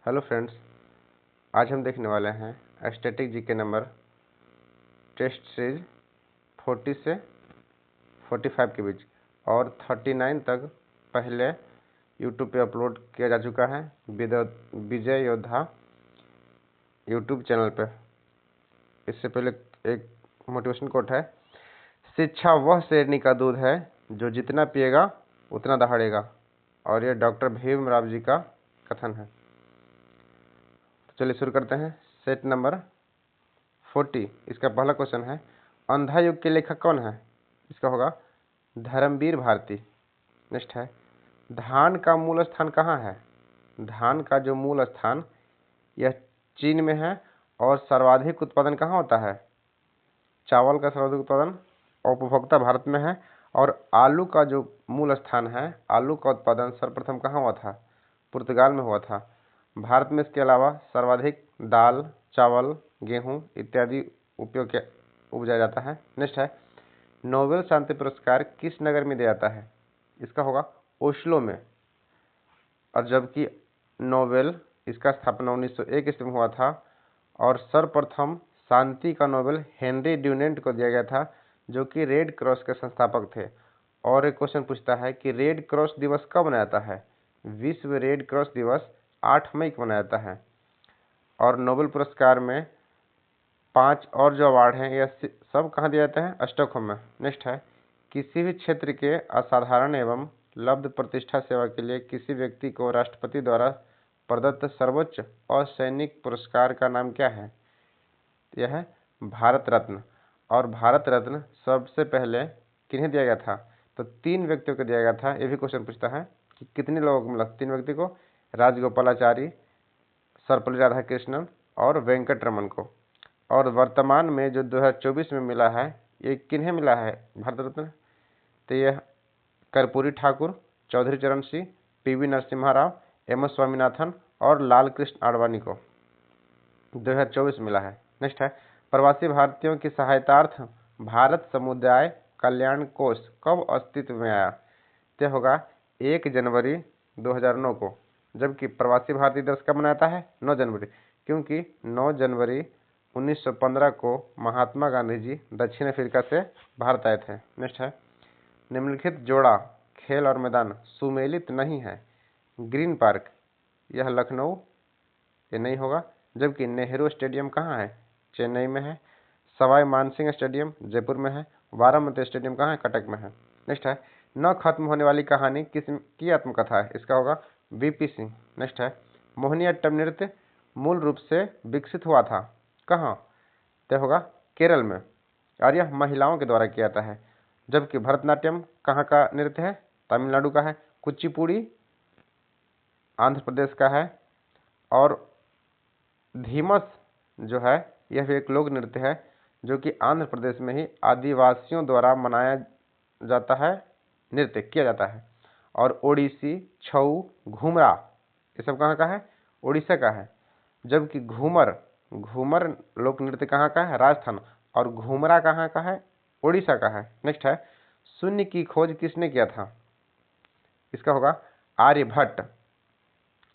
Hello friends, आज हम देखने वाले हैं static GK number test series 40 से 45 के बीच और 39 तक पहले यूट्यूब पे अपलोड किया जा चुका है विजय योद्धा यूट्यूब चैनल पे। इससे पहले एक मोटिवेशन कोट है, शिक्षा वह शेरनी का दूध है जो जितना पिएगा उतना दहाड़ेगा, और यह डॉक्टर भीमराव जी का कथन है। चलिए शुरू करते हैं। सेट नंबर 40, इसका पहला क्वेश्चन है, अंधा युग के लेखक कौन है? इसका होगा धर्मवीर भारती। नेक्स्ट है, धान का मूल स्थान कहाँ है? धान का जो मूल स्थान यह चीन में है। और सर्वाधिक उत्पादन कहाँ होता है? चावल का सर्वाधिक उत्पादन उपभोक्ता भारत में है। और आलू का जो मूल स्थान है, आलू का उत्पादन सर्वप्रथम कहाँ हुआ था? पुर्तगाल में हुआ था। भारत में इसके अलावा सर्वाधिक दाल, चावल, गेहूं इत्यादि उपजाया जाता है। नेक्स्ट है, नोबेल शांति पुरस्कार किस नगर में दिया जाता है? इसका होगा ओस्लो में। और जबकि नोबेल इसका स्थापना 1901 ईस्वी में हुआ था और सर्वप्रथम शांति का नोबेल हेनरी ड्यूनेंट को दिया गया था, जो कि रेड क्रॉस के संस्थापक थे। और एक क्वेश्चन पूछता है कि रेड क्रॉस दिवस कब मनाया जाता है? विश्व रेड क्रॉस दिवस 8 मई को मनाया जाता है। और नोबेल पुरस्कार में 5 और जो अवार्ड हैं यह सब कहाँ दिए जाते हैं? स्टॉकहोम में। नेक्स्ट है, किसी भी क्षेत्र के असाधारण एवं लब्ध प्रतिष्ठा सेवा के लिए किसी व्यक्ति को राष्ट्रपति द्वारा प्रदत्त सर्वोच्च असैनिक पुरस्कार का नाम क्या है? यह है भारत रत्न। और भारत रत्न सबसे पहले किन्हें दिया गया था? तो 3 व्यक्तियों को दिया गया था। ये भी क्वेश्चन पूछता है कि कितने लोगों को मिला? 3 व्यक्ति को, राजगोपालाचारी, सर्वपल्ली राधाकृष्णन और वेंकट रमन को। और वर्तमान में जो 2024 में मिला है, ये किन्हें मिला है भारत रत्न? तो यह Karpoori Thakur, Chaudhary Charan Singh, PV Narasimha Rao, M S Swaminathan और लाल कृष्ण आडवाणी को 2024 मिला है। नेक्स्ट है, प्रवासी भारतीयों की सहायतार्थ भारत समुदाय कल्याण कोष कब अस्तित्व में आया? तो होगा 1 जनवरी 2009 को। जबकि प्रवासी भारतीय दिवस कब मनाता है? 9 जनवरी, क्योंकि 9 जनवरी 1915 को महात्मा गांधी जी दक्षिण अफ्रीका से भारत आए थे। नेक्स्ट है, निम्नलिखित जोड़ा खेल और मैदान सुमेलित नहीं है। ग्रीन पार्क यह लखनऊ, ये नहीं होगा। जबकि नेहरू स्टेडियम कहाँ है? चेन्नई में है। सवाई मानसिंह स्टेडियम जयपुर में है। बारामती स्टेडियम कहाँ है? कटक में है। नेक्स्ट है, न खत्म होने वाली कहानी किस की आत्मकथा है? इसका होगा वीपी सिंह। नेक्स्ट है, मोहिनीअट्टम नृत्य मूल रूप से विकसित हुआ था कहाँ? तो होगा केरल में, और यह महिलाओं के द्वारा किया जाता है। जबकि भरतनाट्यम कहाँ का नृत्य है? तमिलनाडु का है। कुचिपुड़ी आंध्र प्रदेश का है। और धीमस जो है यह भी एक लोक नृत्य है, जो कि आंध्र प्रदेश में ही आदिवासियों द्वारा मनाया जाता है, नृत्य किया जाता है। और ओडिसी, छऊ, घूमरा ये सब कहाँ का है? उड़ीसा का है। जबकि घूमर घूमर लोक नृत्य कहाँ का है? राजस्थान। और घूमरा कहाँ का है? उड़ीसा का है। नेक्स्ट है, शून्य की खोज किसने किया था? इसका होगा आर्यभट्ट।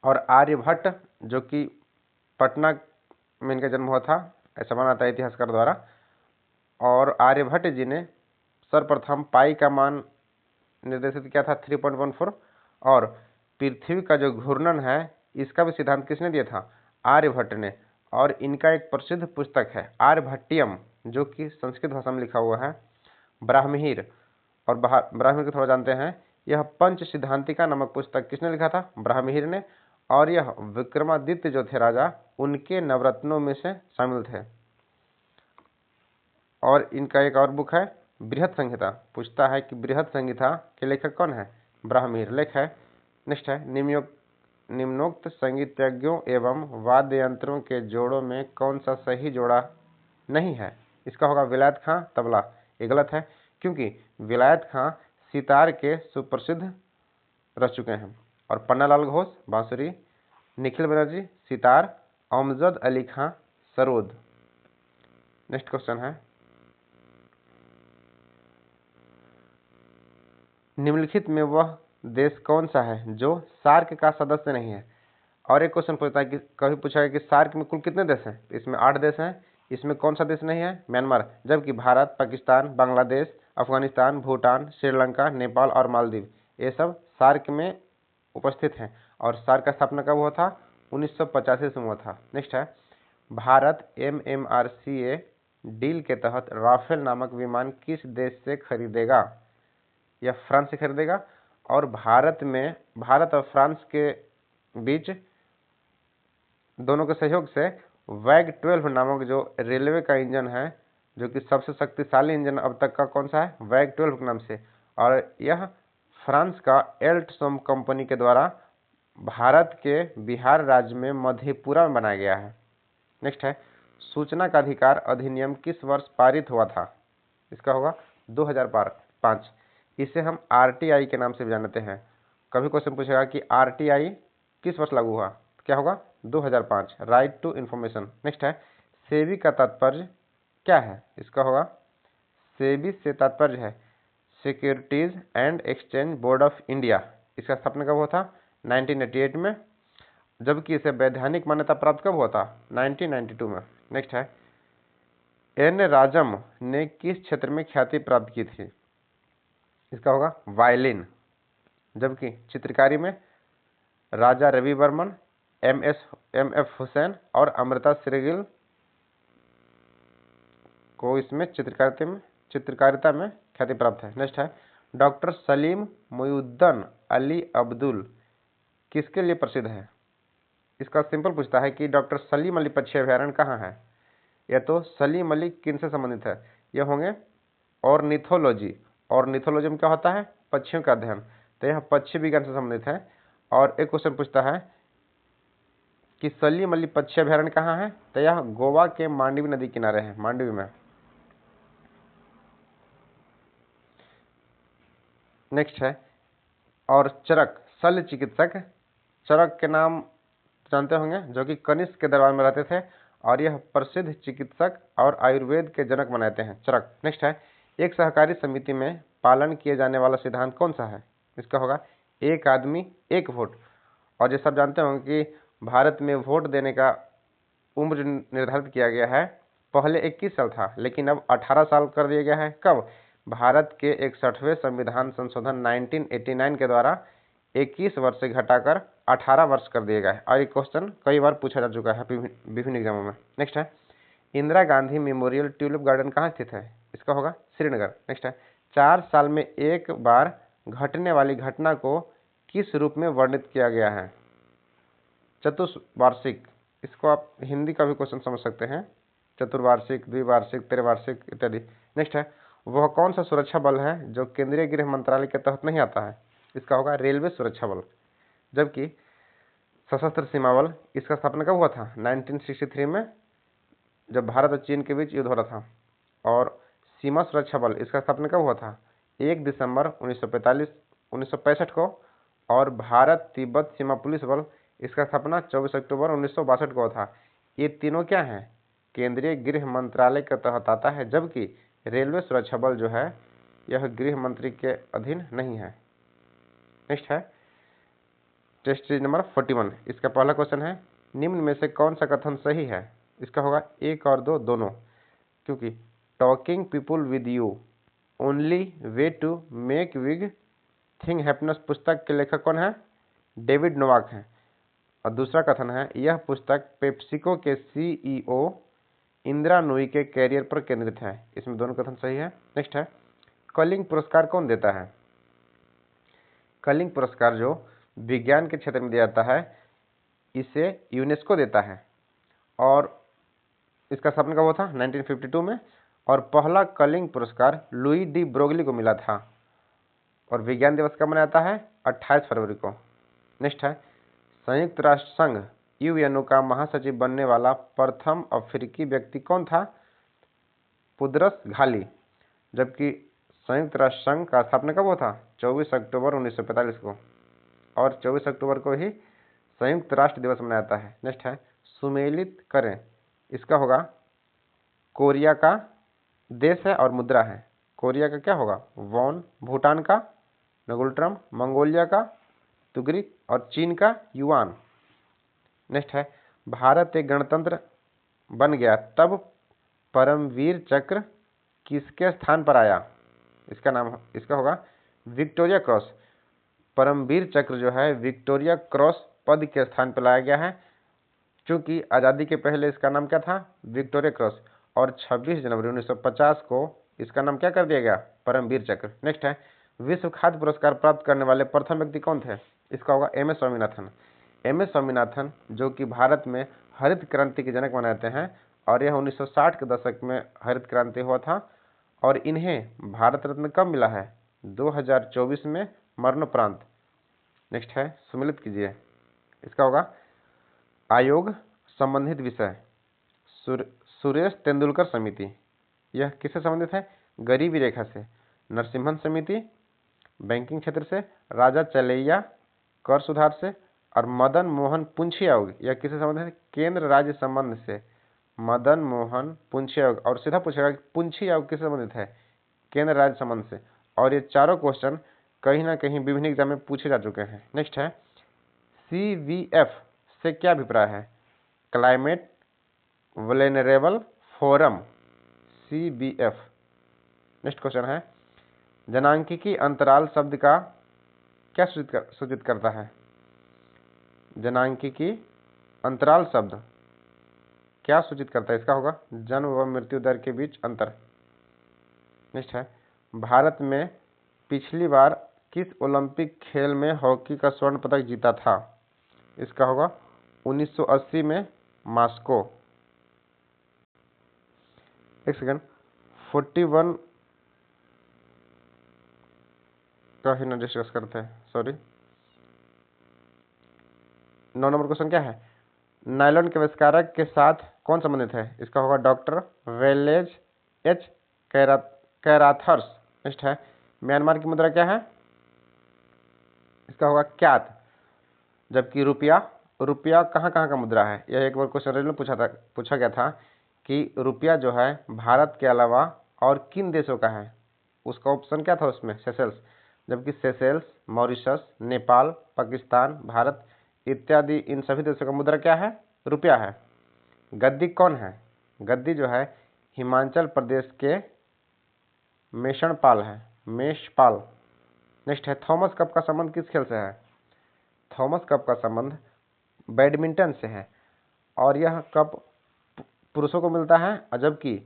और आर्यभट्ट जो कि पटना में इनका जन्म हुआ था, ऐसा माना जाता है इतिहासकार द्वारा। और आर्यभट्ट जी ने सर्वप्रथम पाई का मान निर्देशित किया था 3.14। और पृथ्वी का जो घूर्णन है इसका भी सिद्धांत किसने दिया था? आर्यभट्ट ने। और इनका एक प्रसिद्ध पुस्तक है आर्यभट्टियम, जो कि संस्कृत भाषा में लिखा हुआ है, ब्राह्महीर। और ब्राह्महीर को थोड़ा जानते हैं, यह पंच सिद्धांतिका नामक पुस्तक किसने लिखा था? ब्राह्महीर ने। और यह विक्रमादित्य जो थे राजा, उनके नवरत्नों में से शामिल थे। और इनका एक और बुक है बृहत संहिता। पूछता है कि बृहत संहिता के लेखक कौन है? ब्राह्महीर लेख है। नेक्स्ट है, निम्नोक्त संगीतज्ञों एवं वाद्य यंत्रों के जोड़ों में कौन सा सही जोड़ा नहीं है? इसका होगा विलायत खां तबला। ये गलत है, क्योंकि विलायत खां सितार के सुप्रसिद्ध रह चुके हैं। और पन्नालाल घोष बांसुरी, निखिल बनर्जी सितार, अमजद अली खां सरोद। नेक्स्ट क्वेश्चन है, निम्नलिखित में वह देश कौन सा है जो सार्क का सदस्य नहीं है? और एक क्वेश्चन पूछता है कि कभी पूछा है कि सार्क में कुल कितने देश हैं, इसमें 8 देश हैं, इसमें कौन सा देश नहीं है, म्यांमार, जबकि भारत, पाकिस्तान, बांग्लादेश, अफगानिस्तान, भूटान, श्रीलंका, नेपाल और मालदीव ये सब सार्क में उपस्थित हैं। और सार्क का स्थापना कब हुआ था, 1985 में हुआ था। नेक्स्ट है, भारत MMRCA डील के तहत राफेल नामक विमान किस देश से खरीदेगा, या फ्रांस से खरीदेगा। और भारत और फ्रांस के बीच दोनों के सहयोग से वैग 12 नामक जो रेलवे का इंजन है, जो कि सबसे शक्तिशाली इंजन अब तक का कौन सा है, वैग 12 के नाम से, और यह फ्रांस का एल्टसोम कंपनी के द्वारा भारत के बिहार राज्य में मधेपुरा में बनाया गया है। नेक्स्ट है, सूचना का अधिकार अधिनियम किस वर्ष पारित हुआ था, इसका होगा 2005। इसे हम RTI के नाम से भी जानते हैं। कभी क्वेश्चन पूछेगा कि RTI किस वर्ष लागू हुआ, क्या होगा, 2005, राइट टू इंफॉर्मेशन। नेक्स्ट है, सेबी का तात्पर्य क्या है, इसका होगा, सेबी से तात्पर्य है securities and exchange board of India. इसका स्थापना कब हुआ था, 1988 में, जबकि इसे वैधानिक मान्यता प्राप्त कब हुआ था, 1992 में। नेक्स्ट है, N राजम ने किस क्षेत्र में ख्याति प्राप्त की थी, इसका होगा वायलिन, जबकि चित्रकारी में राजा रवि वर्मन, MF हुसैन और अमृता शेरगिल को इसमें चित्रकारिता में ख्याति प्राप्त है। नेक्स्ट है, डॉक्टर सलीम मुहिउद्दीन अली अब्दुल किसके लिए प्रसिद्ध है। इसका सिंपल पूछता है कि डॉक्टर सलीम अली पक्षी अभ्यारण्य कहाँ है, या तो सलीम अली किन से संबंधित है, यह होंगे ऑर्निथोलॉजी। ऑर्निथोलॉजी में क्या होता है, पक्षियों का अध्ययन, तो यह पक्षी विज्ञान से संबंधित है। और एक क्वेश्चन पूछता है कि सलीम अली पक्षी अभ्यारण्य कहाँ है, तो यह गोवा के मांडवी नदी किनारे है, मांडवी में। नेक्स्ट है, और चरक शल्य चिकित्सक, चरक के नाम जानते होंगे, जो कि कनिष्क के दरबार में रहते थे, और यह प्रसिद्ध चिकित्सक और आयुर्वेद के जनक बनाते हैं, चरक। नेक्स्ट है, एक सहकारी समिति में पालन किए जाने वाला सिद्धांत कौन सा है, इसका होगा एक आदमी एक वोट। और जैसा आप जानते होंगे कि भारत में वोट देने का उम्र निर्धारित किया गया है, पहले 21 साल था, लेकिन अब 18 साल कर दिया गया है। कब, भारत के 61वें संविधान संशोधन 1989 के द्वारा 21 वर्ष से घटाकर 18 वर्ष कर दिया गया है। और ये क्वेश्चन कई बार पूछा जा चुका है विभिन्न एग्जामों में। नेक्स्ट है, Indira Gandhi memorial tulip garden कहाँ स्थित है, इसका होगा श्रीनगर। नेक्स्ट है, 4 साल में एक बार घटने वाली घटना को किस रूप में वर्णित किया गया है, चतुर्वार्षिक। इसको आप हिंदी का भी क्वेश्चन समझ सकते हैं, चतुर्वार्षिक, द्विवार्षिक, त्रिवार्षिक इत्यादि। नेक्स्ट है, वह कौन सा सुरक्षा बल है जो केंद्रीय गृह मंत्रालय के तहत नहीं आता है, इसका होगा रेलवे सुरक्षा बल। जबकि सशस्त्र सीमा बल, इसका स्थापना कब हुआ था, 1963 में, जब भारत और चीन के बीच युद्ध हो रहा था। और सीमा सुरक्षा बल, इसका स्थापना कब हुआ था, 1 दिसंबर 1965 को। और भारत तिब्बत सीमा पुलिस बल, इसका स्थापना 24 अक्टूबर 1962 को था। ये तीनों क्या हैं, केंद्रीय गृह मंत्रालय के तहत आता है, जबकि रेलवे सुरक्षा बल जो है यह गृह मंत्री के अधीन नहीं है। नेक्स्ट है, टेस्ट सीरीज नंबर 41। इसका पहला क्वेश्चन है, निम्न में से कौन सा कथन सही है, इसका होगा 1 और 2 दोनों, क्योंकि talking people with you only way to make big thing happiness पुस्तक के लेखक कौन है, डेविड नोवाक है। और दूसरा कथन है, यह पुस्तक पेप्सिको के CEO इंदिरा नूई के कैरियर पर केंद्रित है। इसमें दोनों कथन सही है। नेक्स्ट है, कलिंग पुरस्कार कौन देता है, कलिंग पुरस्कार जो विज्ञान के क्षेत्र में दिया जाता है, इसे यूनेस्को देता है। और इसका स्थापना कब हुआ था, 1952 में। और पहला कलिंग पुरस्कार लुई डी ब्रोगली को मिला था। और विज्ञान दिवस कब मनाया जाता है, 28 फरवरी को। नेक्स्ट है, संयुक्त राष्ट्र संघ UNO का महासचिव बनने वाला प्रथम अफ्रीकी व्यक्ति कौन था, पुदरस घाली। जबकि संयुक्त राष्ट्र संघ का स्थापना कब हुआ था, 24 अक्टूबर 1945 को। और 24 अक्टूबर को ही संयुक्त राष्ट्र दिवस मनाया जाता है। नेक्स्ट है, सुमेलित करें, इसका होगा कोरिया का देश है और मुद्रा है। कोरिया का क्या होगा, वॉन, भूटान का नगुल्ट्रम, मंगोलिया का तुगरिक और चीन का युआन। नेक्स्ट है भारत एक गणतंत्र बन गया तब परमवीर चक्र किसके स्थान पर आया? इसका होगा विक्टोरिया क्रॉस। परमवीर चक्र जो है विक्टोरिया क्रॉस पद के स्थान पर लाया गया है, क्योंकि आज़ादी के पहले इसका नाम क्या था? विक्टोरिया क्रॉस, और 26 जनवरी 1950 को इसका नाम क्या कर दिया गया? परमवीर चक्र। नेक्स्ट है विश्व खाद्य पुरस्कार प्राप्त करने वाले प्रथम व्यक्ति कौन थे? इसका होगा M S Swaminathan. M S Swaminathan जो कि भारत में हरित क्रांति के जनक माने जाते हैं, और यह 1960 के दशक में हरित क्रांति हुआ था, और इन्हें भारत रत्न कब मिला है? 2024 में मरणोपरांत। नेक्स्ट है सम्मिलित कीजिए। इसका होगा आयोग संबंधित विषय सुरेश तेंदुलकर समिति, यह किससे संबंधित है? गरीबी रेखा से। नरसिम्हन समिति बैंकिंग क्षेत्र से, राजा चलैया कर सुधार से, और मदन मोहन पुंछी आयोग यह किससे संबंधित है? केंद्र राज्य संबंध से। मदन मोहन पुंछी आयोग, और सीधा पूछेगा कि पुंछी आयोग किससे संबंधित है? केंद्र राज्य संबंध से। और ये चारों क्वेश्चन कहीं ना कहीं विभिन्न एग्जाम में पूछे जा चुके हैं। नेक्स्ट है CVF से क्या अभिप्राय है? Climate vulnerable forum, CBF। Next question है जनांकिकी अंतराल शब्द का क्या सूचित करता है? जनांकिकी अंतराल शब्द क्या सूचित करता है? इसका होगा जन्म व मृत्यु दर के बीच अंतर। नेक्स्ट है भारत में पिछली बार किस ओलंपिक खेल में हॉकी का स्वर्ण पदक जीता था? इसका होगा 1980 में मॉस्को। एक सेकंड, 41 का ही न डिस्कस करते हैं, सॉरी। 9 नंबर क्वेश्चन क्या है? नायलॉन के आविष्कारक के साथ कौन संबंधित है? इसका होगा डॉक्टर वेलेज एच कैराथर्स। नेक्स्ट है म्यांमार की मुद्रा क्या है? इसका होगा क्यात। जबकि रुपया कहाँ कहाँ का मुद्रा है? यह एक बार क्वेश्चन रेल में पूछा गया था कि रुपया जो है भारत के अलावा और किन देशों का है? उसका ऑप्शन क्या था उसमें? सेशेल्स। जबकि सेशेल्स, मॉरिशस, नेपाल, पाकिस्तान, भारत इत्यादि इन सभी देशों का मुद्रा क्या है? रुपया है। गद्दी कौन है? गद्दी जो है हिमाचल प्रदेश के मेषणपाल है, मेषपाल। नेक्स्ट है थॉमस कप का संबंध किस खेल से है? थॉमस कप का संबंध बैडमिंटन से है, और यह कप पुरुषों को मिलता है, जबकि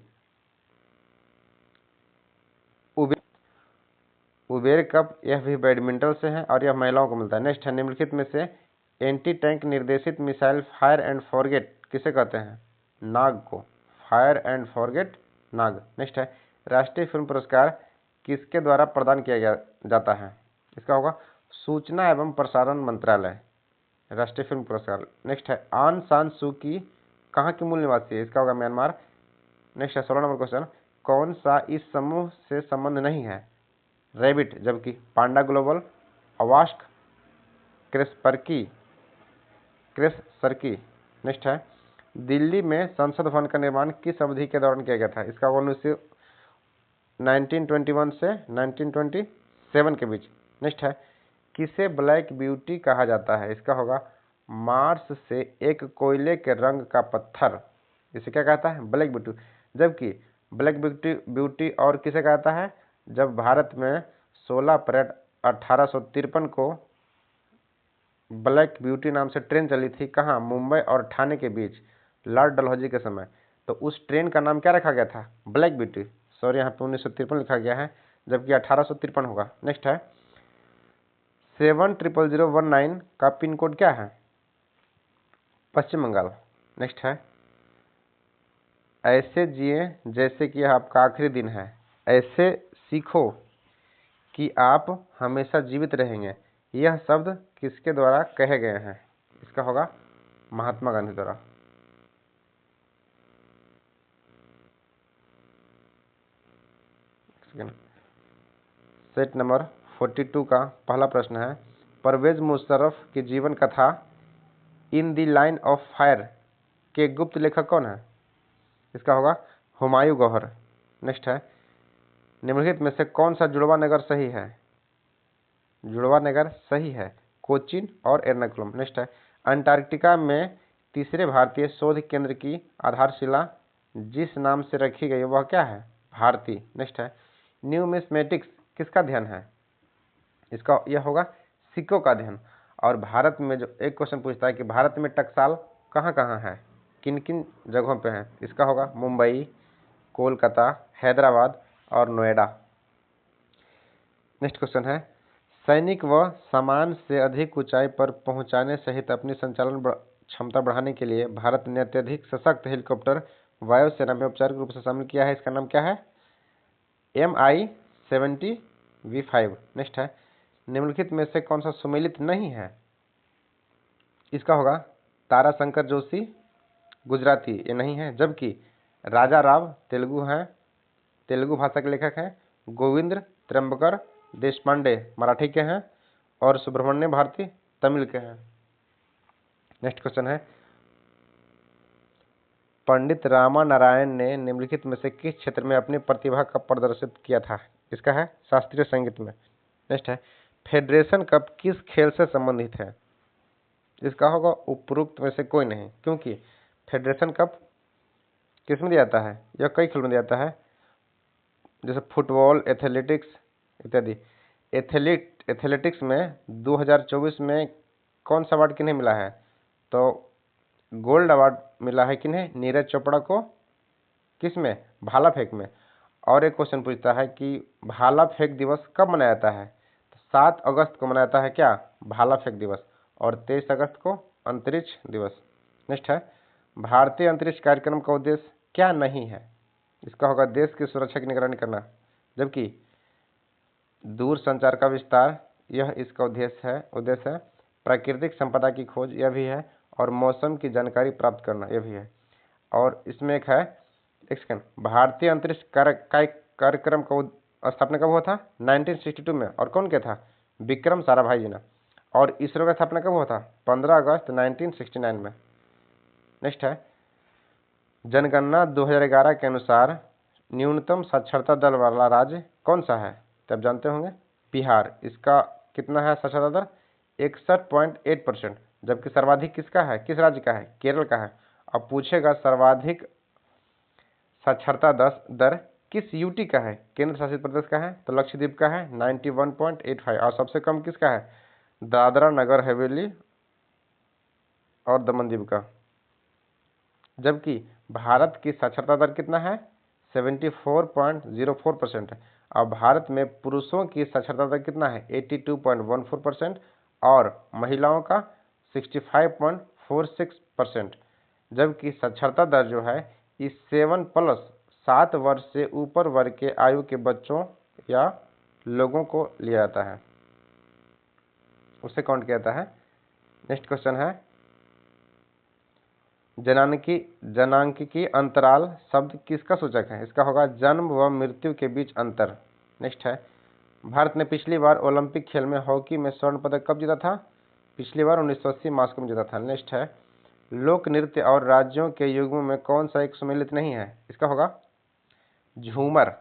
उबेर कप यह भी बैडमिंटन से है, और यह महिलाओं को मिलता है। नेक्स्ट है निम्नलिखित में से एंटी टैंक निर्देशित मिसाइल फायर एंड फॉरगेट किसे कहते हैं? नाग को। Fire and forget Nag. Next है राष्ट्रीय फिल्म पुरस्कार किसके द्वारा प्रदान किया जाता है? इसका होगा सूचना एवं प्रसारण मंत्रालय, राष्ट्रीय फिल्म पुरस्कार। नेक्स्ट है आन सान सू की कहाँ की मूल निवासी है? इसका होगा म्यांमार। नेक्स्ट है 16 नंबर क्वेश्चन कौन सा इस समूह से संबंध नहीं है? रैबिट, जबकि पांडा ग्लोबल, अवास्क, क्रेसरकी। नेक्स्ट है दिल्ली में संसद भवन का निर्माण किस अवधि के दौरान किया गया था? इसका 1921 से 1927 के बीच। नेक्स्ट है किसे ब्लैक ब्यूटी कहा जाता है? इसका होगा मार्स से एक कोयले के रंग का पत्थर, इसे क्या कहता है? Black beauty. जबकि ब्लैक ब्यूटी और किसे कहता है? जब भारत में 16 अप्रैल 1853 को ब्लैक ब्यूटी नाम से ट्रेन चली थी, कहाँ? मुंबई और ठाणे के बीच, लॉर्ड डलहौजी के समय। तो उस ट्रेन का नाम क्या रखा गया था? Black beauty. सॉरी, यहाँ पे 1953 लिखा गया है, जबकि 1853 होगा। नेक्स्ट है 700019 का पिन कोड क्या है? पश्चिम बंगाल। नेक्स्ट है ऐसे जिए जैसे कि यह आपका आखिरी दिन है, ऐसे सीखो कि आप हमेशा जीवित रहेंगे, यह शब्द किसके द्वारा कहे गए हैं? इसका होगा महात्मा गांधी द्वारा। सेट नंबर 42 का पहला प्रश्न है परवेज मुशर्रफ की जीवन कथा in the line of fire के गुप्त लेखक कौन है? इसका होगा हुमायूं गौहर। नेक्स्ट है निम्नलिखित में से कौन सा जुड़वा नगर सही है? जुड़वा नगर सही है कोचीन और एर्नाकुलम। नेक्स्ट है अंटार्कटिका में तीसरे भारतीय शोध केंद्र की आधारशिला जिस नाम से रखी गई वह क्या है? भारती। नेक्स्ट है न्यूमिस्मेटिक्स किसका अध्ययन है? इसका यह होगा सिक्कों का अध्ययन। और भारत में जो एक क्वेश्चन पूछता है कि भारत में टकसाल कहाँ कहाँ है, किन किन जगहों पे है? इसका होगा मुंबई, कोलकाता, हैदराबाद और नोएडा। नेक्स्ट क्वेश्चन है सैनिक व सामान से अधिक ऊंचाई पर पहुंचाने सहित अपनी संचालन क्षमता बढ़ाने के लिए भारत ने अत्यधिक सशक्त हेलीकॉप्टर वायुसेना में औपचारिक रूप से शामिल किया है। इसका नाम क्या है? Mi-70V5। नेक्स्ट है निम्नलिखित में से कौन सा सुमेलित नहीं है? इसका होगा ताराशंकर जोशी गुजराती, ये नहीं है। जबकि राजा राव तेलुगु हैं, तेलुगु भाषा के लेखक हैं। गोविंद त्र्यंबकर देशपांडे मराठी के हैं और सुब्रमण्य भारती तमिल के हैं। नेक्स्ट क्वेश्चन है पंडित रामानारायण ने निम्नलिखित में से किस क्षेत्र में अपनी प्रतिभा का प्रदर्शित किया था? इसका है शास्त्रीय संगीत में। नेक्स्ट है फेडरेशन कप किस खेल से संबंधित है? इसका होगा उपरोक्त में से कोई नहीं, क्योंकि फेडरेशन कप किस में दिया जाता है? यह कई खेल में दिया जाता है, जैसे फुटबॉल, एथलेटिक्स इत्यादि। एथलेटिक्स में 2024 में कौन सा अवार्ड किन्हें मिला है? तो गोल्ड अवार्ड मिला है किन्हें? नीरज चोपड़ा को। किस में? भाला फेंक में। और एक क्वेश्चन पूछता है कि भाला फेंक दिवस कब मनाया जाता है? तो 7 अगस्त को मनाया जाता है क्या? भाला फेंक दिवस। और 23 अगस्त को अंतरिक्ष दिवस। नेक्स्ट है भारतीय अंतरिक्ष कार्यक्रम का उद्देश्य क्या नहीं है? इसका होगा देश की सुरक्षा की निगरानी करना। जबकि दूर संचार का विस्तार यह इसका उद्देश्य है। प्राकृतिक संपदा की खोज यह भी है। और मौसम की जानकारी प्राप्त करना यह भी है। और इसमें एक है सेकंड भारतीय अंतरिक्ष कार्यक्रम का स्थापना कब हुआ था? 1962 में। और कौन किया था? विक्रम साराभाई जी ने। और इसरो का स्थापना कब हुआ था? 15 अगस्त 1969 में। नेक्स्ट है जनगणना 2011 के अनुसार न्यूनतम साक्षरता दर वाला राज्य कौन सा है? तब जानते होंगे बिहार। इसका कितना है साक्षरता दर? 61.8%। जबकि सर्वाधिक किसका है? किस राज्य का है? केरल का है। अब पूछेगा सर्वाधिक साक्षरता दर किस यूटी का है? केंद्र शासित प्रदेश का है। तो लक्षद्वीप का है 91.85। और सबसे कम किसका है? दादरा नगर हवेली और दमन दीव का। जबकि भारत की साक्षरता दर कितना है? 74.04% है। और भारत में पुरुषों की साक्षरता दर कितना है? 82.14% और महिलाओं का 65.46%। जबकि साक्षरता दर जो है इस 7 वर्ष से ऊपर वर्ग के आयु के बच्चों या लोगों को लिया जाता है, उसे काउंट किया जाता है। नेक्स्ट क्वेश्चन है जनांकिकी अंतराल शब्द किसका सूचक है? इसका होगा जन्म व मृत्यु के बीच अंतर। नेक्स्ट है भारत ने पिछली बार ओलंपिक खेल में हॉकी में स्वर्ण पदक कब जीता था? पिछली बार 1980 मास्को में जीता था। नेक्स्ट है लोक नृत्य और राज्यों के युग्म में कौन सा एक सम्मिलित नहीं है? इसका होगा झूमर,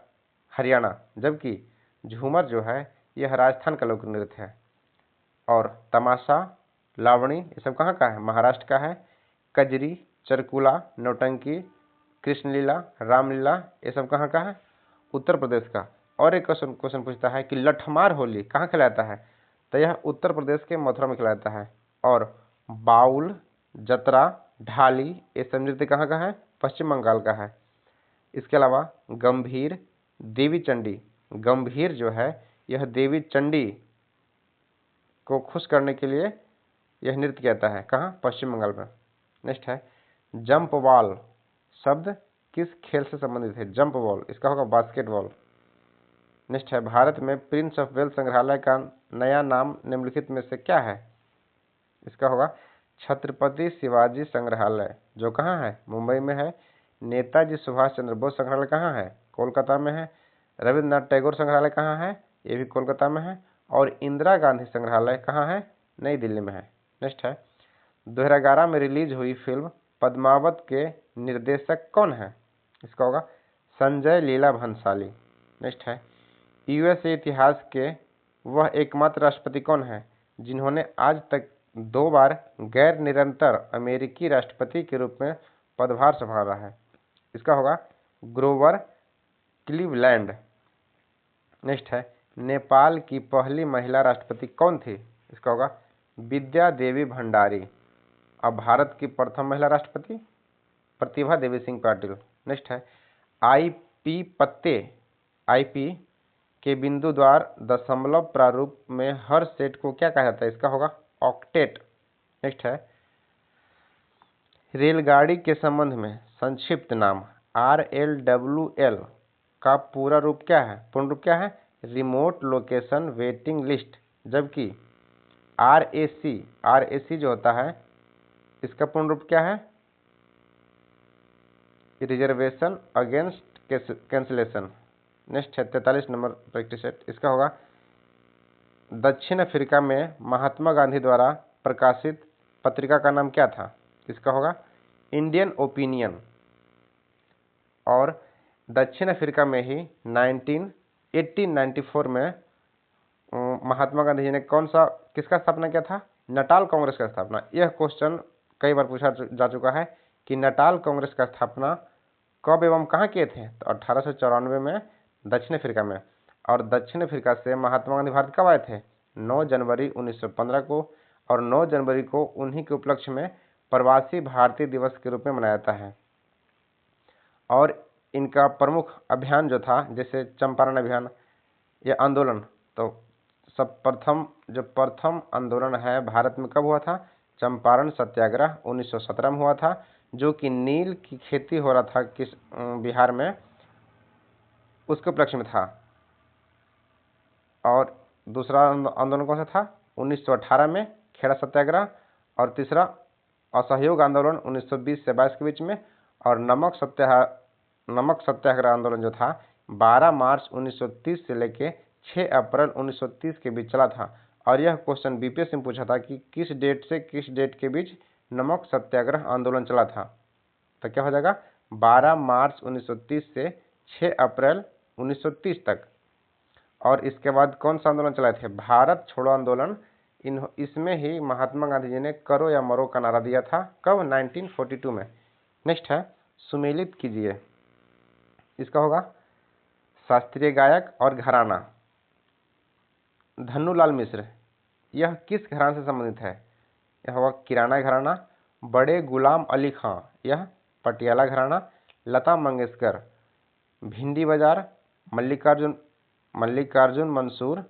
हरियाणा। जबकि झूमर जो है यह राजस्थान का लोक नृत्य है। और तमाशा, लावणी ये सब कहाँ का है? महाराष्ट्र का है। कजरी, चरकुला, नौटंकी, कृष्णलीला, रामलीला ये सब कहाँ का है? उत्तर प्रदेश का। और एक क्वेश्चन पूछता है कि लठमार होली कहाँ खेला जाता है? तो यह उत्तर प्रदेश के मथुरा में खेला जाता है। और बाउल, जतरा, ढाली ये सब नृत्य कहाँ का है? पश्चिम बंगाल का है। इसके अलावा गंभीर, देवी चंडी। गंभीर जो है यह देवी चंडी को खुश करने के लिए यह नृत्य किया जाता है। कहाँ? पश्चिम बंगाल में। नेक्स्ट है जंप बॉल शब्द किस खेल से संबंधित है? जंप बॉल इसका होगा बास्केटबॉल। नेक्स्ट है भारत में प्रिंस ऑफ वेल्स संग्रहालय का नया नाम निम्नलिखित में से क्या है? इसका होगा छत्रपति शिवाजी संग्रहालय, जो कहाँ है? मुंबई में है। नेताजी सुभाष चंद्र बोस संग्रहालय कहाँ है? कोलकाता में है। रविंद्रनाथ टैगोर संग्रहालय कहाँ है? ये भी कोलकाता में है। और इंदिरा गांधी संग्रहालय कहाँ है? नई दिल्ली में है। नेक्स्ट है 2011 में रिलीज हुई फिल्म पद्मावत के निर्देशक कौन है? इसका होगा संजय लीला भंसाली। नेक्स्ट है यूएसए इतिहास के वह एकमात्र राष्ट्रपति कौन है जिन्होंने आज तक 2 बार गैर निरंतर अमेरिकी राष्ट्रपति के रूप में पदभार संभाला है? इसका होगा ग्रोवर क्लीवलैंड। नेक्स्ट है, नेपाल की पहली महिला राष्ट्रपति कौन थी? इसका होगा विद्या देवी भंडारी। अब भारत की प्रथम महिला राष्ट्रपति प्रतिभा देवी सिंह पाटिल। नेक्स्ट है, आईपी के बिंदु द्वार दशमलव प्रारूप में हर सेट को क्या कहा जाता है? इसका होगा ऑक्टेट। नेक्स्ट है, रेलगाड़ी के संबंध में संक्षिप्त नाम RLWL का पूरा रूप क्या है? पूर्ण रूप क्या है? Remote location waiting list. जबकि RAC जो होता है इसका पूर्ण रूप क्या है? Reservation against cancellation. नेक्स्ट है 43 नंबर प्रैक्टिस सेट। इसका होगा दक्षिण अफ्रीका में महात्मा गांधी द्वारा प्रकाशित पत्रिका का नाम क्या था? इसका होगा इंडियन ओपिनियन। और दक्षिण अफ्रीका में ही 1894 में महात्मा गांधी जी ने किसका स्थापना किया था? नटाल कांग्रेस का स्थापना। यह क्वेश्चन कई बार पूछा जा चुका है कि नटाल कांग्रेस का स्थापना कब एवं कहाँ किए थे? तो 1894 में दक्षिण अफ्रीका में। और दक्षिण अफ्रीका से महात्मा गांधी भारत कब आए थे? 9 जनवरी 1915 को। और 9 जनवरी को उन्हीं के उपलक्ष्य में प्रवासी भारतीय दिवस के रूप में मनाया जाता है। और इनका प्रमुख अभियान जो था, जैसे चंपारण अभियान या आंदोलन, तो प्रथम आंदोलन है भारत में कब हुआ था? चंपारण सत्याग्रह 1917 में हुआ था, जो कि नील की खेती हो रहा था किस बिहार में, उसके उपलक्ष्य में था। और दूसरा आंदोलन कौन सा था? 1918 में खेड़ा सत्याग्रह। और तीसरा असहयोग आंदोलन 1920 से 22 के बीच में। और नमक सत्याग्रह आंदोलन जो था 12 मार्च 1930 से लेके 6 अप्रैल 1930 के बीच चला था। और यह क्वेश्चन बीपीएससी में पूछा था कि किस डेट से किस डेट के बीच नमक सत्याग्रह आंदोलन चला था? तो क्या हो जाएगा? 12 मार्च 1930 से 6 अप्रैल 1930 तक। और इसके बाद कौन सा आंदोलन चलाए थे? भारत छोड़ो आंदोलन। इसमें ही महात्मा गांधी जी ने करो या मरो का नारा दिया था। कब? 1942 में। नेक्स्ट है, सुमेलित कीजिए। इसका होगा शास्त्रीय गायक और घराना। धन्नूलाल मिश्र, यह किस घराने से संबंधित है? यह होगा किराना घराना। बड़े गुलाम अली खां, यह पटियाला घराना। लता मंगेशकर, भिंडी बाजार। मल्लिकार्जुन मंसूर,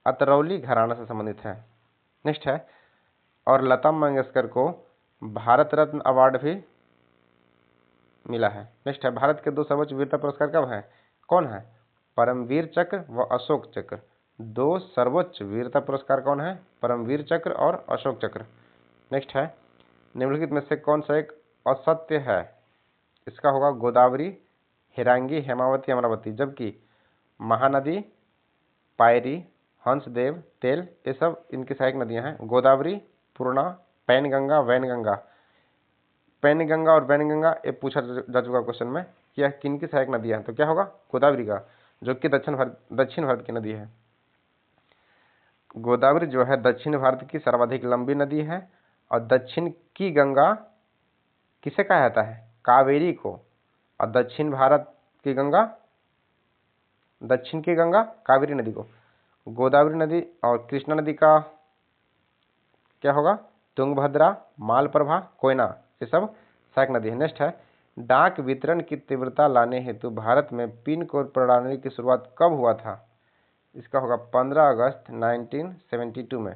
अतरौली घराना से संबंधित है। नेक्स्ट है, और लता मंगेशकर को भारत रत्न अवार्ड भी मिला है। नेक्स्ट है, भारत के 2 सर्वोच्च वीरता पुरस्कार कब हैं? कौन है? परमवीर चक्र व अशोक चक्र। 2 सर्वोच्च वीरता पुरस्कार कौन है? परमवीर चक्र और अशोक चक्र। नेक्स्ट है, निम्नलिखित में से कौन सा एक असत्य है? इसका होगा गोदावरी, हिरांगी, हेमावती, अमरावती। जबकि महानदी, पायरी, हंसदेव, तेल, ये सब इनकी सहायक नदियां हैं। गोदावरी, पूर्णा, पैनगंगा, वैनगंगा। पैनगंगा और वैनगंगा ये पूछा जा चुका क्वेश्चन में कि यह किन की सहायक नदियां हैं? तो क्या होगा? गोदावरी का, जो कि दक्षिण भारत की नदी है। गोदावरी जो है दक्षिण भारत की सर्वाधिक लंबी नदी है। और दक्षिण की गंगा किसे कहा जाता है? कावेरी को। और दक्षिण भारत की गंगा, दक्षिण की गंगा कावेरी नदी को। गोदावरी नदी और कृष्णा नदी का क्या होगा? तुंगभद्रा, मालप्रभा, कोयना, ये सब सहायक नदी है। नेक्स्ट है, डाक वितरण की तीव्रता लाने हेतु भारत में पिन कोड प्रणाली की शुरुआत कब हुआ था? इसका होगा 15 अगस्त 1972 में।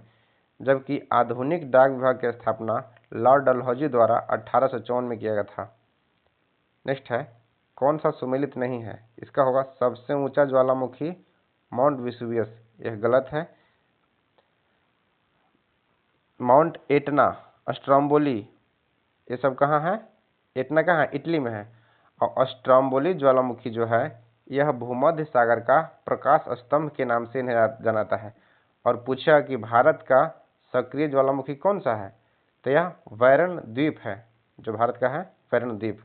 जबकि आधुनिक डाक विभाग की स्थापना लॉर्ड डलहौजी द्वारा 1854 में किया गया था। नेक्स्ट है, कौन सा सुमेलित नहीं है? इसका होगा सबसे ऊंचा ज्वालामुखी माउंट वेसुवियस। यह गलत है। माउंट एटना, स्ट्रोम्बोली, ये सब कहाँ है? एटना कहाँ है? इटली में है। और स्ट्रोम्बोली ज्वालामुखी जो है यह भूमध्य सागर का प्रकाश स्तंभ के नाम से इन्हें जाना जाता है। और पूछा कि भारत का सक्रिय ज्वालामुखी कौन सा है? तो यह वैरण द्वीप है, जो भारत का है, वैरण द्वीप।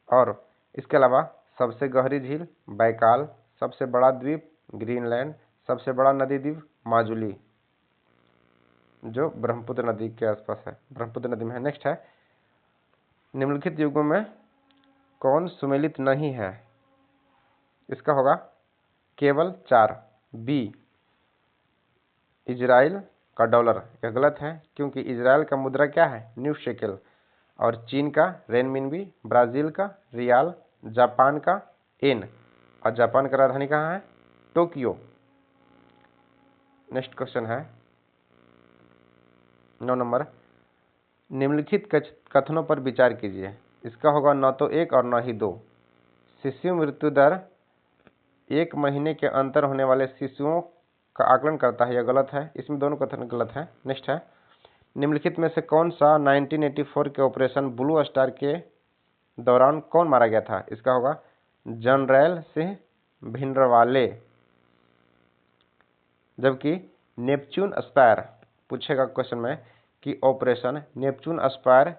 और इसके अलावा सबसे गहरी झील बैकाल, सबसे बड़ा द्वीप ग्रीनलैंड, सबसे बड़ा नदी द्वीप माजुली। जो ब्रह्मपुत्र नदी के आसपास है, ब्रह्मपुत्र नदी में है। नेक्स्ट है, निम्नलिखित युगों में कौन सुमेलित नहीं है? इसका होगा केवल 4। बी, इजराइल का डॉलर। यह गलत है, क्योंकि इजराइल का मुद्रा क्या है? New shekel. और चीन का रेनमिनबी, ब्राजील का रियाल, जापान का येन। और जापान का राजधानी कहाँ है? टोक्यो। नेक्स्ट क्वेश्चन है 9 नंबर, निम्नलिखित कथनों पर विचार कीजिए। इसका होगा न तो 1 और न ही 2। शिशु मृत्यु दर 1 महीने के अंतर होने वाले शिशुओं का आकलन करता है। यह गलत है, इसमें दोनों कथन गलत है। नेक्स्ट है, निम्नलिखित में से कौन सा 1984 के ऑपरेशन ब्लू स्टार के दौरान कौन मारा गया था? इसका होगा जनरल सिंह भिंडरवाले। जबकि नेपच्यून स्पायर पूछेगा क्वेश्चन में कि ऑपरेशन नेपच्यून स्पायर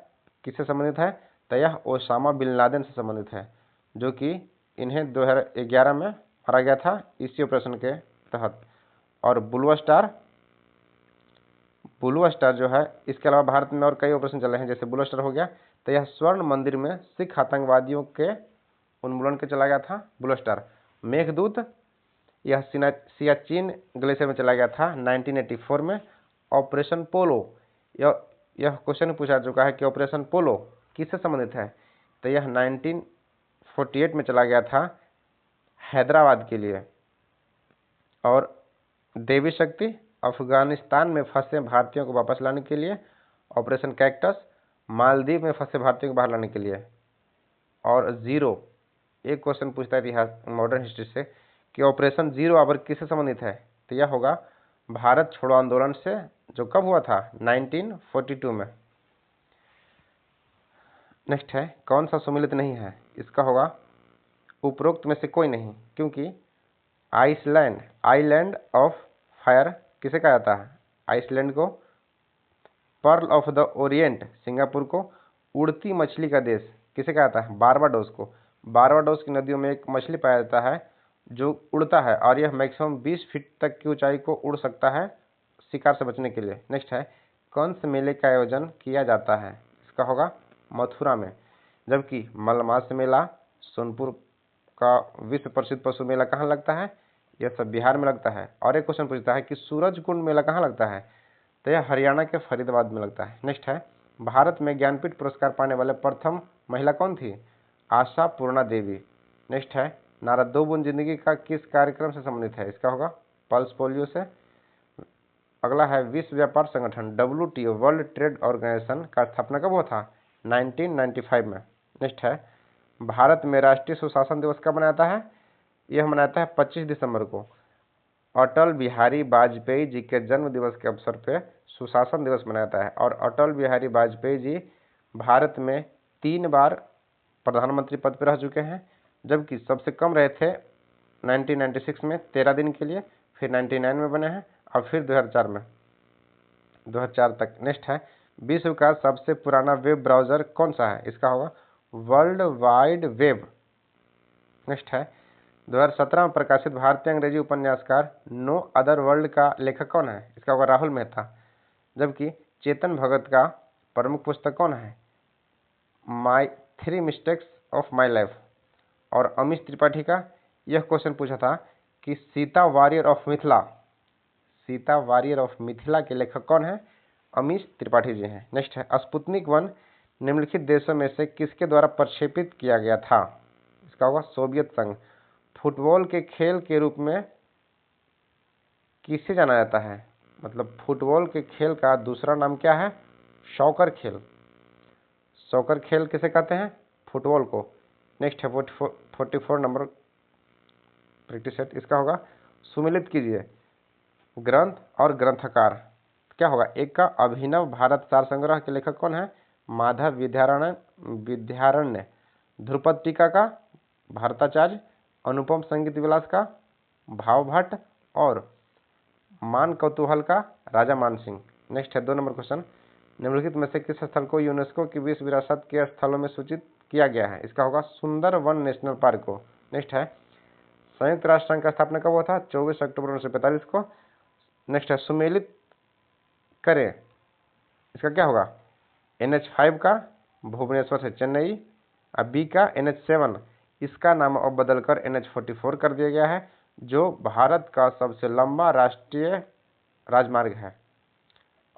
किससे संबंधित है? तो यह ओसामा बिन लादेन से संबंधित है, जो कि इन्हें 2011 में मारा गया था इसी ऑपरेशन के तहत। और ब्लू स्टार जो है, इसके अलावा भारत में और कई ऑपरेशन चल रहे हैं, जैसे ब्लू स्टार हो गया। तो यह स्वर्ण मंदिर में सिख आतंकवादियों के उन्मूलन के चला गया था ब्लू स्टार। मेघदूत, यह सियाचिन ग्लेशियर में चला गया था 1984 में। ऑपरेशन पोलो, यह क्वेश्चन पूछा चुका है कि ऑपरेशन पोलो किससे संबंधित है? तो यह 1948 में चला गया था हैदराबाद के लिए। और देवी शक्ति, अफगानिस्तान में फंसे भारतीयों को वापस लाने के लिए। ऑपरेशन कैक्टस, मालदीव में फंसे भारतीयों को बाहर लाने के लिए। और जीरो, एक क्वेश्चन पूछता है इतिहास मॉडर्न हिस्ट्री से कि ऑपरेशन जीरो आवर किससे संबंधित है? तो यह होगा भारत छोड़ो आंदोलन से, जो कब हुआ था? 1942 में। नेक्स्ट है, कौन सा सुमेलित नहीं है? इसका होगा उपरोक्त में से कोई नहीं, क्योंकि आइलैंड ऑफ फायर किसे कहा जाता है? आइसलैंड को। Pearl of the Orient Singapore को। उड़ती मछली का देश किसे कहा जाता है? बारबाडोस को। बारबाडोस की नदियों में एक मछली पाया जाता है जो उड़ता है, और यह मैक्सिमम 20 फीट तक की ऊंचाई को उड़ सकता है शिकार से बचने के लिए। नेक्स्ट है, कौन से मेले का आयोजन किया जाता है? इसका होगा मथुरा में। जबकि मलमास मेला, सोनपुर का विश्व प्रसिद्ध पशु मेला कहाँ लगता है? यह सब बिहार में लगता है। और एक क्वेश्चन पूछता है कि सूरजकुंड मेला कहाँ लगता है? तो यह हरियाणा के फरीदाबाद में लगता है। नेक्स्ट है, भारत में ज्ञानपीठ पुरस्कार पाने वाले प्रथम महिला कौन थी? आशा पूर्णा देवी। नेक्स्ट है, नारा दो बूंद जिंदगी का किस कार्यक्रम से संबंधित है? इसका होगा पल्स पोलियो से। अगला है, विश्व व्यापार संगठन WTO वर्ल्ड ट्रेड ऑर्गेनाइजेशन का स्थापना कब हुआ था? 1995 में। नेक्स्ट है, भारत में राष्ट्रीय सुशासन दिवस कब मनाता है? यह मनाता है 25 दिसंबर को। अटल बिहारी वाजपेयी जी के जन्म दिवस के अवसर पर सुशासन दिवस मनाता है। और अटल बिहारी वाजपेयी जी भारत में 3 बार प्रधानमंत्री पद पर रह चुके हैं, जबकि सबसे कम रहे थे 1996 में 13 दिन के लिए, फिर 99 में बने हैं, और फिर 2004 तक। नेक्स्ट है, विश्व का सबसे पुराना वेब ब्राउजर कौन सा है? इसका होगा वर्ल्ड वाइड वेब। नेक्स्ट है, 2017 में प्रकाशित भारतीय अंग्रेजी उपन्यासकार नो अदर वर्ल्ड का लेखक कौन है? इसका होगा राहुल मेहता। जबकि चेतन भगत का प्रमुख पुस्तक कौन है? माई 3 मिस्टेक्स ऑफ माई लाइफ। और अमीश त्रिपाठी का यह क्वेश्चन पूछा था कि सीता वॉरियर ऑफ मिथिला के लेखक कौन है? अमीश त्रिपाठी जी हैं। नेक्स्ट है, स्पुतनिक 1 निम्नलिखित देशों में से किसके द्वारा प्रक्षेपित किया गया था? इसका होगा सोवियत संघ। फुटबॉल के खेल के रूप में किसे जाना जाता है? मतलब फुटबॉल के खेल का दूसरा नाम क्या है? सॉकर खेल। सॉकर खेल किसे कहते हैं? फुटबॉल को। नेक्स्ट है 44 नंबर प्रैक्टिस सेट। इसका होगा सुमेलित कीजिए ग्रंथ और ग्रंथकार। क्या होगा? एक का अभिनव भारत सार संग्रह के लेखक कौन है? माधव विद्यारण्य। ध्रुपद टीका का भारताचार्य। अनुपम संगीत विलास का भावभट्ट। और मान कौतूहल का राजा मानसिंह। नेक्स्ट है 2 नंबर क्वेश्चन, निम्नलिखित में से किस स्थल को यूनेस्को की विश्व विरासत के स्थलों में सूचित किया गया है? इसका होगा सुंदरवन नेशनल पार्क को। नेक्स्ट है, संयुक्त राष्ट्र संघ का स्थापना कब हुआ था? 24 अक्टूबर 1945 को। नेक्स्ट है, सुमेलित करें, इसका क्या होगा, NH5 का भुवनेश्वर से चेन्नई, और बी का NH7 इसका नाम अब बदलकर NH44 कर दिया गया है, जो भारत का सबसे लंबा राष्ट्रीय राजमार्ग है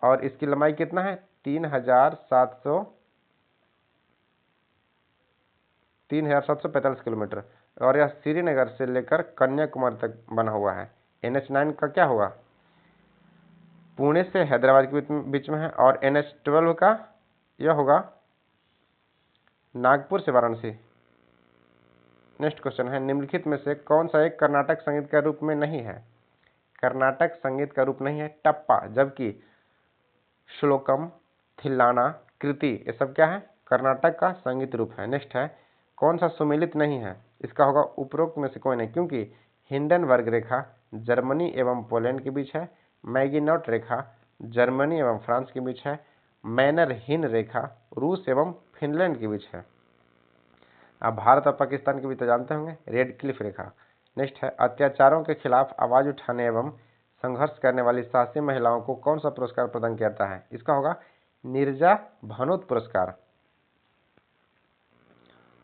और इसकी लंबाई कितना है, 3,745 किलोमीटर, और यह श्रीनगर से लेकर कन्याकुमारी तक बना हुआ है। NH9 का क्या होगा, पुणे से हैदराबाद के बीच में है, और NH12 का यह होगा नागपुर से वाराणसी। नेक्स्ट क्वेश्चन है, निम्नलिखित में से कौन सा एक कर्नाटक संगीत का रूप में नहीं है। कर्नाटक संगीत का रूप नहीं है टप्पा, जबकि श्लोकम, थिल्लाना, कृति ये सब क्या है, कर्नाटक का संगीत रूप है। नेक्स्ट है, कौन सा सुमेलित नहीं है, इसका होगा उपरोक्त में से कोई नहीं, क्योंकि हिंडनबर्ग रेखा जर्मनी एवं पोलैंड के बीच है, मैगिनॉट रेखा जर्मनी एवं फ्रांस के बीच है, मैनर हिन रेखा रूस एवं फिनलैंड के बीच है। अब भारत और पाकिस्तान के बीच तो जानते होंगे, रेड क्लिफ रेखा। नेक्स्ट है, अत्याचारों के खिलाफ आवाज उठाने एवं संघर्ष करने वाली साहसी महिलाओं को कौन सा पुरस्कार प्रदान किया जाता है, इसका होगा नीरजा भानोत पुरस्कार।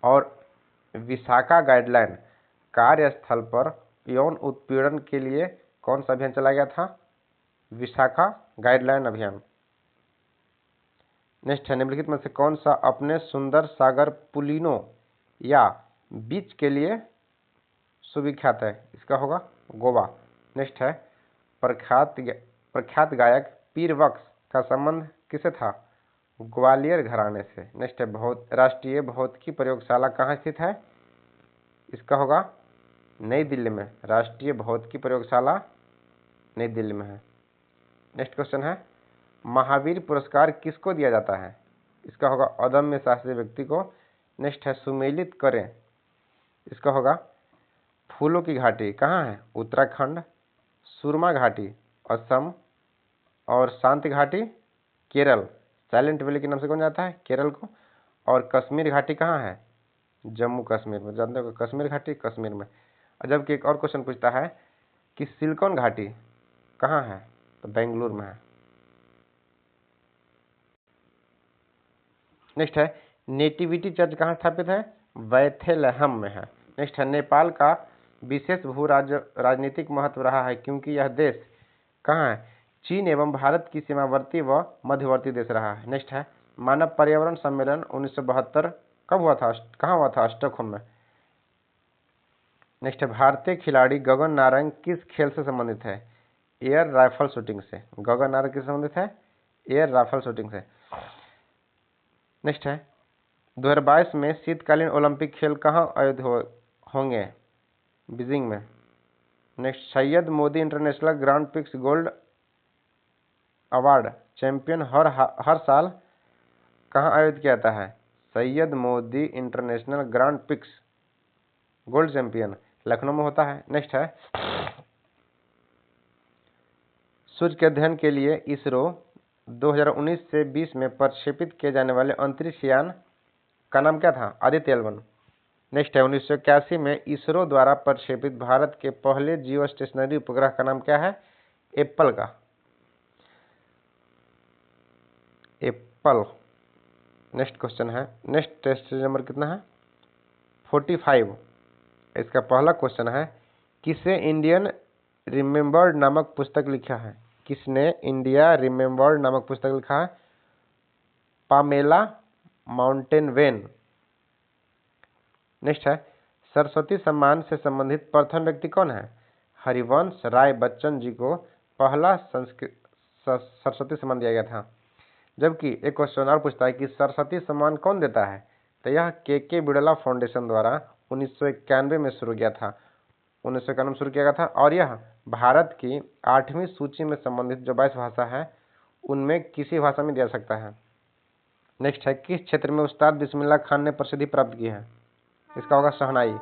और विशाखा गाइडलाइन कार्यस्थल पर यौन उत्पीड़न के लिए कौन सा अभियान चलाया गया था, विशाखा गाइडलाइन अभियान। नेक्स्ट है, निम्नलिखित में से कौन सा अपने सुंदर सागर पुलिनो या बीच के लिए सुविख्यात है, इसका होगा गोवा। नेक्स्ट है, प्रख्यात गायक पीर बख्श का संबंध किसे था, ग्वालियर घराने से। नेक्स्ट है, राष्ट्रीय भौतिकी प्रयोगशाला कहाँ स्थित है, इसका होगा नई दिल्ली में, राष्ट्रीय भौतिकी प्रयोगशाला नई दिल्ली में है। नेक्स्ट क्वेश्चन है, महावीर पुरस्कार किसको दिया जाता है, इसका होगा अदम्य साहसी व्यक्ति को। नेक्स्ट है, सुमेलित करें, इसका होगा फूलों की घाटी कहाँ है, उत्तराखंड, सुरमा घाटी असम, और शांति घाटी केरल, साइलेंट वैली के नाम से कौन जाता है केरल को, और कश्मीर घाटी कहाँ है, जम्मू कश्मीर में, जानते हो कश्मीर घाटी कश्मीर में। जबकि एक और क्वेश्चन पूछता है कि सिलिकॉन घाटी कहाँ है, तो बेंगलुरु में है। नेक्स्ट है, नेटिविटी चर्च कहाँ स्थापित है, बैथेलहम में है। नेक्स्ट है, नेपाल का विशेष भू राजनीतिक महत्व रहा है क्योंकि यह देश कहाँ है, चीन एवं भारत की सीमावर्ती व मध्यवर्ती देश रहा है। नेक्स्ट है, मानव पर्यावरण सम्मेलन 1972 कब हुआ था, कहाँ हुआ था, स्टॉकहोम में। नेक्स्ट है, भारतीय खिलाड़ी गगन नारंग किस खेल से संबंधित है, एयर राइफल शूटिंग से। गगन नारंग किस संबंधित है, एयर राइफल शूटिंग से। नेक्स्ट है, 2022 में शीतकालीन ओलंपिक खेल कहाँ आयोजित होंगे, बीजिंग में। Next, Syed Modi international grand prix gold award champion हर साल कहाँ आयोजित किया जाता है, Syed Modi international grand prix gold champion Lucknow में होता है। नेक्स्ट है, सूर्य के अध्ययन के लिए इसरो 2019 से 20 में प्रक्षेपित किए जाने वाले अंतरिक्ष यान का नाम क्या था, आदित्य L1। नेक्स्ट है, 1981 में इसरो द्वारा प्रक्षेपित भारत के पहले जियो स्टेशनरी उपग्रह का नाम क्या है, एप्पल का, एप्पल। नेक्स्ट क्वेश्चन है, नेक्स्ट टेस्ट नंबर कितना है, 45। इसका पहला क्वेश्चन है, किसे इंडियन रिमेम्बर्ड नामक पुस्तक लिखा है, किसने इंडिया रिमेम्बर्ड नामक पुस्तक लिखा है, पामेला माउंटेनवेन। नेक्स्ट है, सरस्वती सम्मान से संबंधित प्रथम व्यक्ति कौन है, हरिवंश राय बच्चन जी को पहला सरस्वती सम्मान दिया गया था। जबकि एक क्वेश्चन और पूछता है कि सरस्वती सम्मान कौन देता है, तो यह के बिड़ला फाउंडेशन द्वारा 1991 में शुरू किया था, 1991 में शुरू किया गया था, और यह भारत की 8वीं सूची में संबंधित जो 22 भाषा है उनमें किसी भाषा में दिया सकता है। नेक्स्ट है, किस क्षेत्र में उस्ताद बिस्मिल्लाह खान ने प्रसिद्धि प्राप्त की है, इसका होगा शहनाई।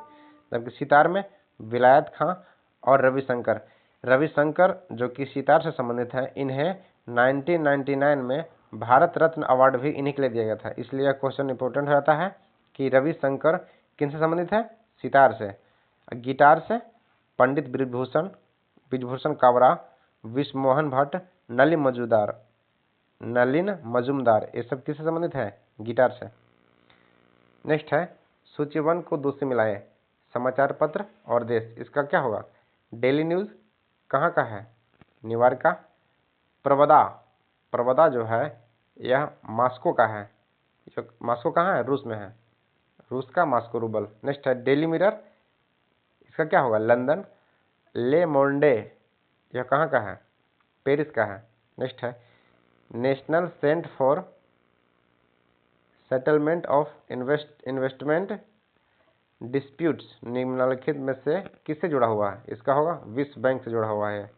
जबकि सितार में विलायत खां और रविशंकर, रविशंकर जो कि सितार से संबंधित है, इन्हें 1999 में भारत रत्न अवार्ड भी इन्हीं के लिए दिया गया था। इसलिए यह क्वेश्चन इंपॉर्टेंट हो जाता है कि रविशंकर किन से संबंधित है, सितार से। गिटार से पंडित ब्रिजभूषण कावरा, विश्वमोहन भट्ट, नली मजूमदार। नलिन मजुमदार, ये सब किससे संबंधित है? गिटार से। नेक्स्ट है सूची 1 को 2 से मिलाए, समाचार पत्र और देश, इसका क्या होगा? डेली न्यूज़ कहाँ का है? न्यूयॉर्क का। प्रवदा, प्रवदा जो है यह मॉस्को का है। मॉस्को कहाँ है? रूस में है, रूस का मॉस्को रूबल। नेक्स्ट है डेली मिरर, इसका क्या होगा? लंदन। ले मोंडे, यह कहाँ का है? पेरिस का है। नेक्स्ट है national centre for settlement of investment disputes निम्नलिखित में से किससे जुड़ा हुआ है? इसका होगा विश्व बैंक से जुड़ा हुआ है।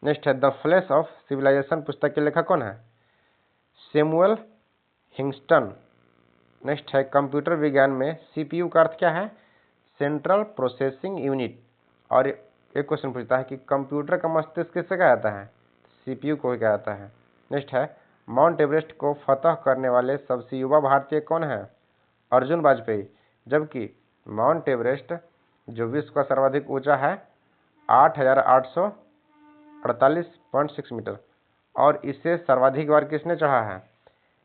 नेक्स्ट है द फ्लैश ऑफ सिविलाइजेशन पुस्तक के लेखक कौन है? सैमुअल हिंगस्टन। नेक्स्ट है कंप्यूटर विज्ञान में सीपीयू का अर्थ क्या है? Central processing unit. और एक क्वेश्चन पूछता है कि कंप्यूटर का मस्तिष्क किससे कहा जाता है? सीपीयू को ही कहा जाता है। नेक्स्ट है माउंट एवरेस्ट को फतह करने वाले सबसे युवा भारतीय कौन है? अर्जुन वाजपेयी। जबकि माउंट एवरेस्ट जो विश्व का सर्वाधिक ऊंचा है 8,848.6 मीटर, और इसे सर्वाधिक बार किसने चढ़ा है?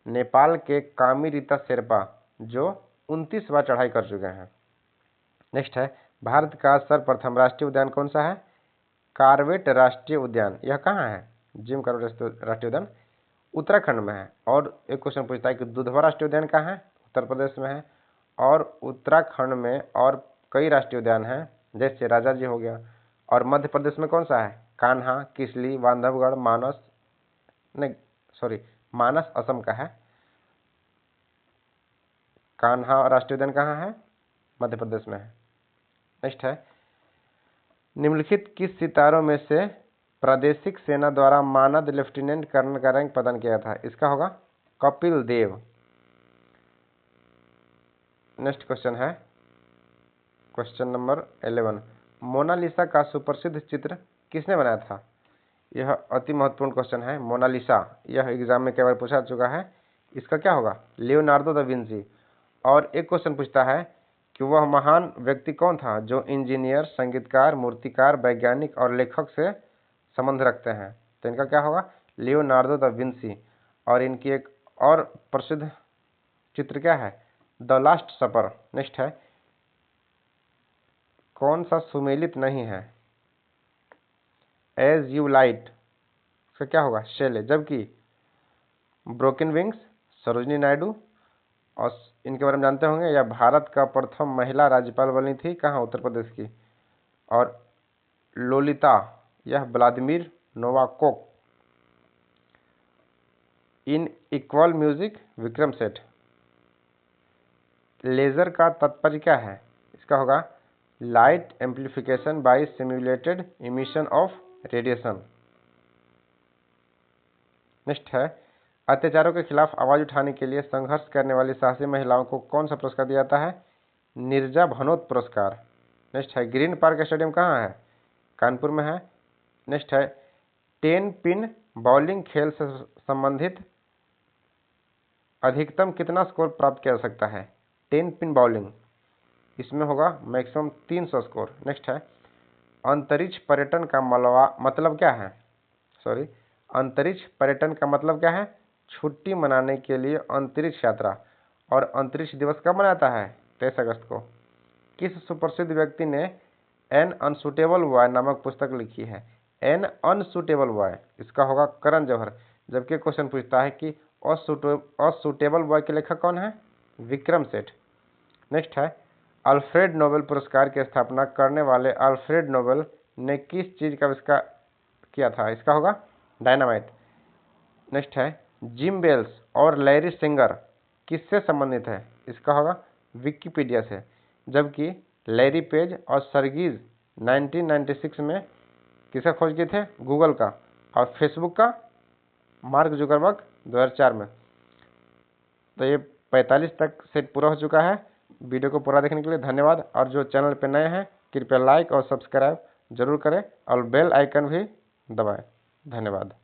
नेपाल के कामिरीता शेरपा जो 29 बार चढ़ाई कर चुके हैं। नेक्स्ट है भारत का सर्वप्रथम राष्ट्रीय उद्यान कौन सा है? कार्बेट राष्ट्रीय उद्यान। यह कहाँ है? जिम कार्बेट राष्ट्रीय उद्यान उत्तराखंड में है। और एक क्वेश्चन पूछता है कि दुधवा राष्ट्रीय उद्यान कहाँ है? उत्तर प्रदेश में है। और उत्तराखंड में और कई राष्ट्रीय उद्यान हैं, जैसे राजा जी हो गया। और मध्य प्रदेश में कौन सा है? कान्हा, किसली, बांधवगढ़, मानस, नहीं सॉरी मानस असम का है। कान्हा राष्ट्रीय उद्यान कहाँ है? मध्य प्रदेश में है। नेक्स्ट है निम्नलिखित किस सितारों में से प्रादेशिक सेना द्वारा मानद लेफ्टिनेंट कर्नल का रैंक प्रदान किया था? इसका होगा कपिल देव। नेक्स्ट क्वेश्चन है क्वेश्चन नंबर 11, मोनालिसा का सुप्रसिद्ध चित्र किसने बनाया था? यह अति महत्वपूर्ण क्वेश्चन है। मोनालिसा यह एग्जाम में कई बार पूछा चुका है। इसका क्या होगा? Leonardo da Vinci. और एक क्वेश्चन पूछता है कि वह महान व्यक्ति कौन था जो इंजीनियर, संगीतकार, मूर्तिकार, वैज्ञानिक और लेखक से संबंध रखते हैं? तो इनका क्या होगा? Leonardo da Vinci. और इनकी एक और प्रसिद्ध चित्र क्या है? The last super. नेक्स्ट है कौन सा सुमेलित नहीं है? एज यू लाइट, इसका क्या होगा? शेले। जबकि ब्रोकन विंग्स सरोजनी नायडू, और इनके बारे में जानते होंगे, यह भारत का प्रथम महिला राज्यपाल बनी थी, कहाँ? उत्तर प्रदेश की। और लोलिता यह Vladimir Nabokov. An equal music Vikram Seth. Laser का तात्पर्य क्या है? इसका होगा light amplification by simulated emission of radiation. Next है अत्याचारों के खिलाफ आवाज उठाने के लिए संघर्ष करने वाली साहसी महिलाओं को कौन सा पुरस्कार दिया जाता है? नीरजा भनोत पुरस्कार। नेक्स्ट है ग्रीन पार्क स्टेडियम कहाँ है? कानपुर में है। नेक्स्ट है 10 पिन बॉलिंग खेल से संबंधित अधिकतम कितना स्कोर प्राप्त किया जा सकता है? 10 पिन बॉलिंग, इसमें होगा मैक्सिमम 300 स्कोर। नेक्स्ट है अंतरिक्ष पर्यटन का मतलब क्या है? अंतरिक्ष पर्यटन का मतलब क्या है? छुट्टी मनाने के लिए अंतरिक्ष यात्रा। और अंतरिक्ष दिवस कब मनाता है? 23 अगस्त को। किस सुप्रसिद्ध व्यक्ति ने एन अनसुटेबल बॉय नामक पुस्तक लिखी है? एन अनसुटेबल बॉय, इसका होगा करण जौहर। जबकि क्वेश्चन पूछता है कि असूटेबल बॉय के लेखक कौन है? विक्रम सेठ। नेक्स्ट है अल्फ्रेड नोबेल पुरस्कार की स्थापना करने वाले अल्फ्रेड नोबेल ने किस चीज का आविष्कार किया था? इसका होगा डायनामाइट। नेक्स्ट है जिम बेल्स और लैरी सिंगर किससे संबंधित है? इसका होगा विकिपीडिया से। जबकि लैरी पेज और सर्गीज 1996 में किसका खोज किए थे? गूगल का। और फेसबुक का मार्क जुकरबर्ग 2004 में। तो ये 45 तक सेट पूरा हो चुका है। वीडियो को पूरा देखने के लिए धन्यवाद। और जो चैनल पर नए हैं कृपया लाइक और सब्सक्राइब जरूर करें और बेल आइकन भी दबाएं। धन्यवाद।